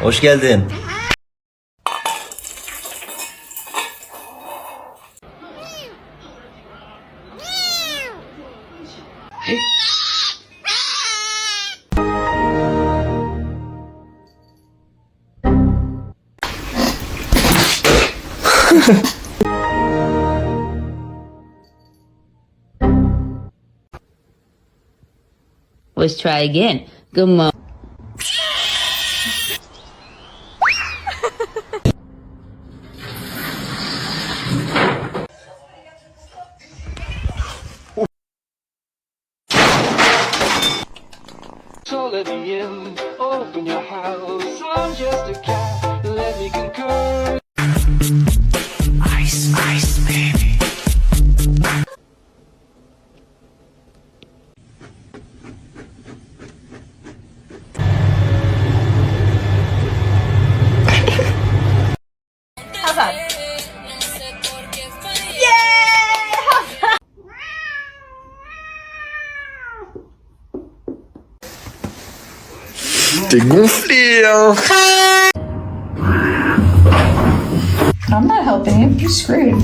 Hoş geldin. Let's try again. Good morning. So let me in, open your house. I'm just a cat, let me concur. Ice, ice, baby. How's that? T'es gonflé, hein. I'm not helping you. You're screwed.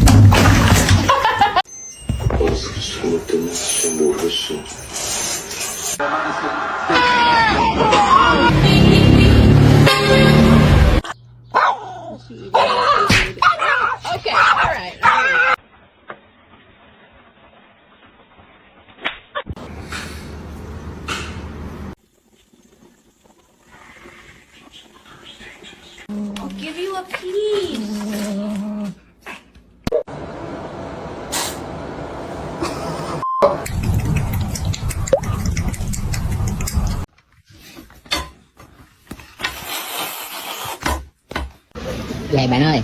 Okay, all right. I'll give you a piece. Vậy bạn ơi.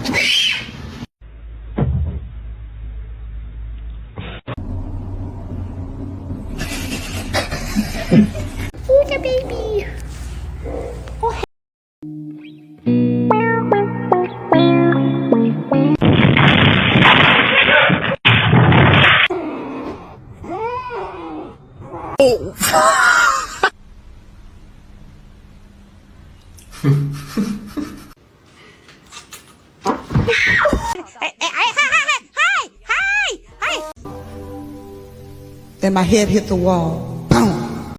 Look at baby. Then my head hit the wall. Boom.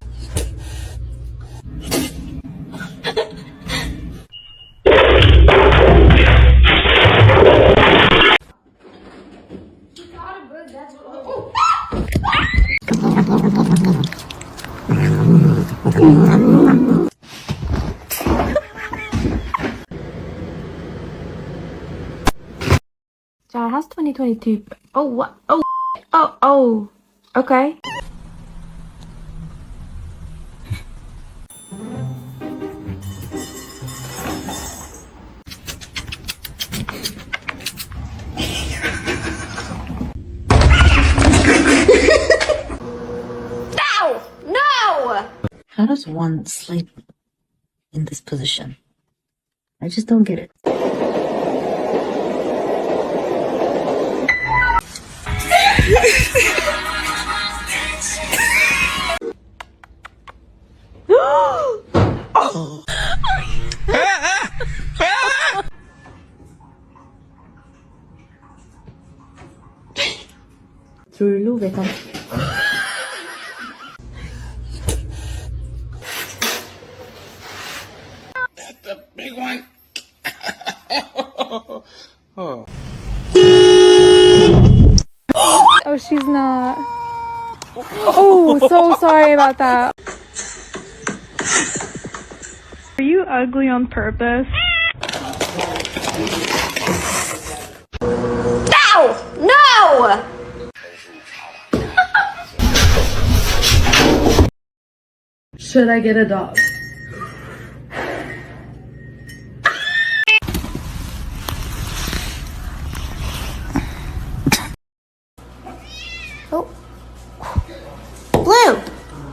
John, how's 2022? Oh, what? Oh, oh, okay. No! No! How does one sleep in this position? I just don't get it. 둘로 vegan. That's a big one. Oh. Oh, she's not. Oh, so sorry about that. Are you ugly on purpose? No! No! Should I get a dog? Oh. Blue!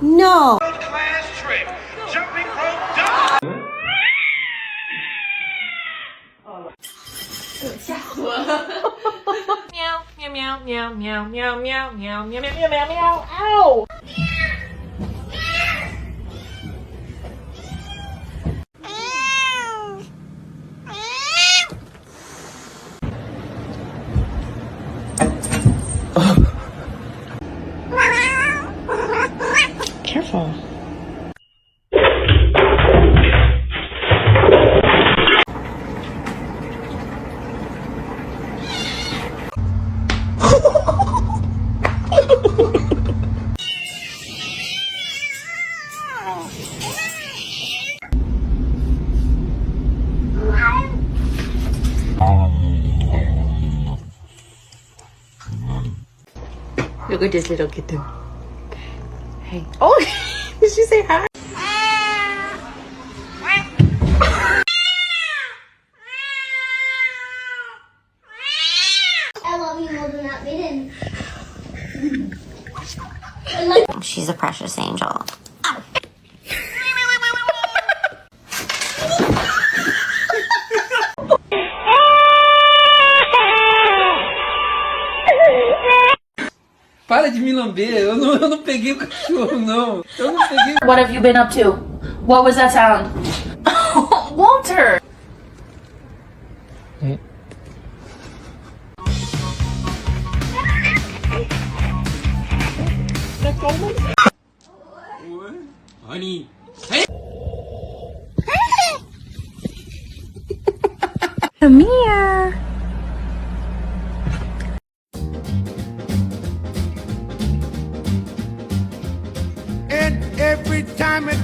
No! Class trip, jumping rope double. Meow, meow, meow, meow, meow, meow, meow, meow, meow, meow, meow, meow, ow! Look at this little kitten. Hey. Oh, did she say hi? I love you more than that mitten. She's a precious angel. Para de me lamber, eu não peguei o cachorro, não. Eu não peguei. What have you been up to? What was that sound? Walter! Honey. Come here. And every time it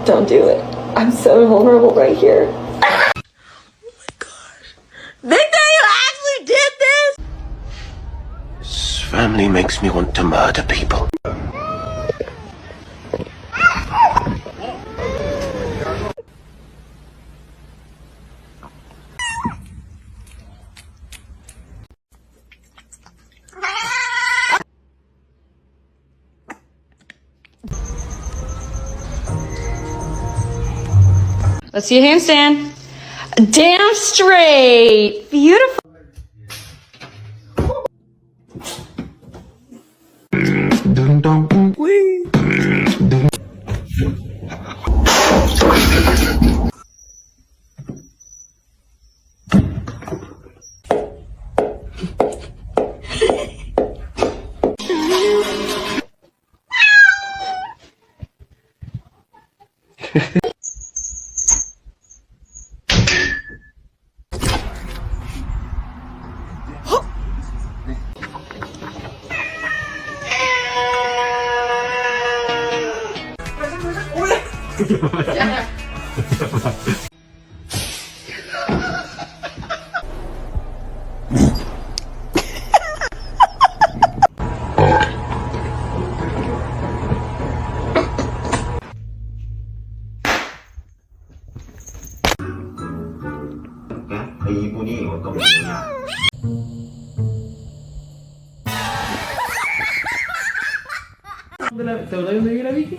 Don't do it. I'm so vulnerable right here. Oh my gosh. Victor, you actually did this? This family makes me want to murder people. Let's see a handstand. Damn straight. Beautiful. 이분이 어떤 분이냐? ¿Te acordás dónde vive la Vicky?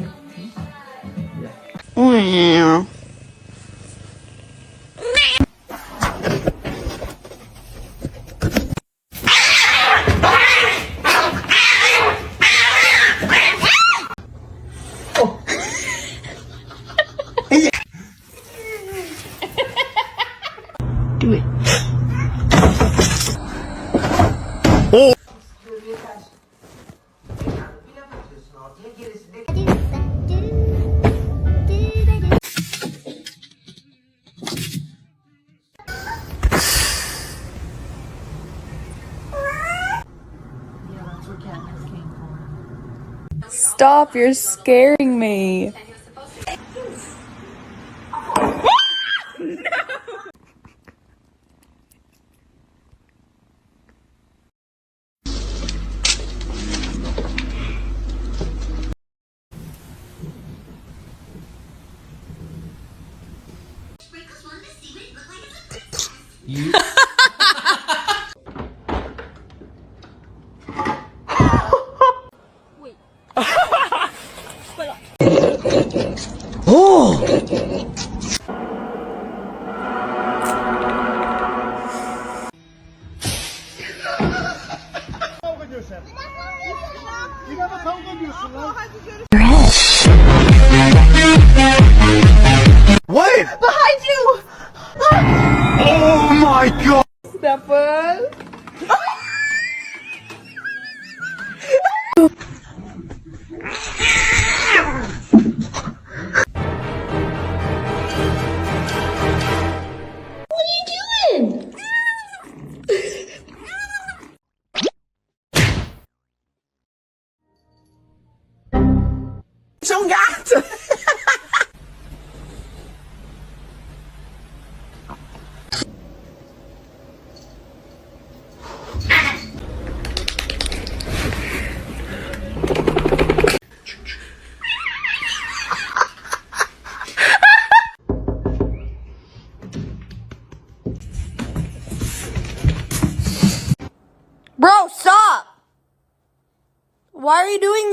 Do it. Stop, you're scaring me.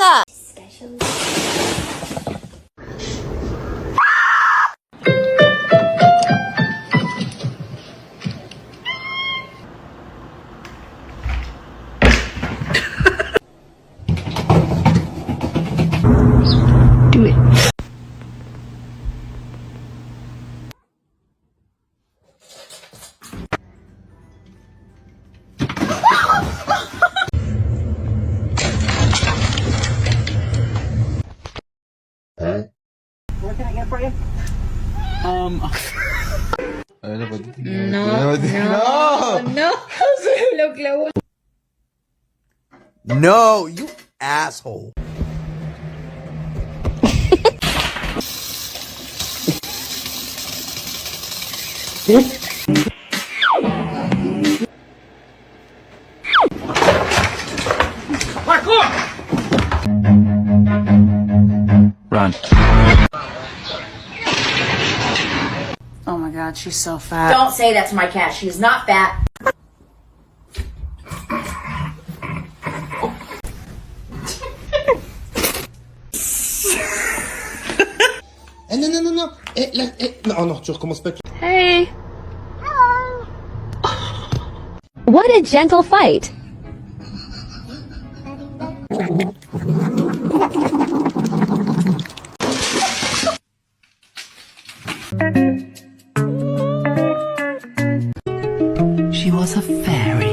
的。 No, you asshole. Run. Oh my god, she's so fat. Don't say that to my cat. She is not fat. Non. Non, tu recommences pas. Hey. What a gentle fight. She was a fairy.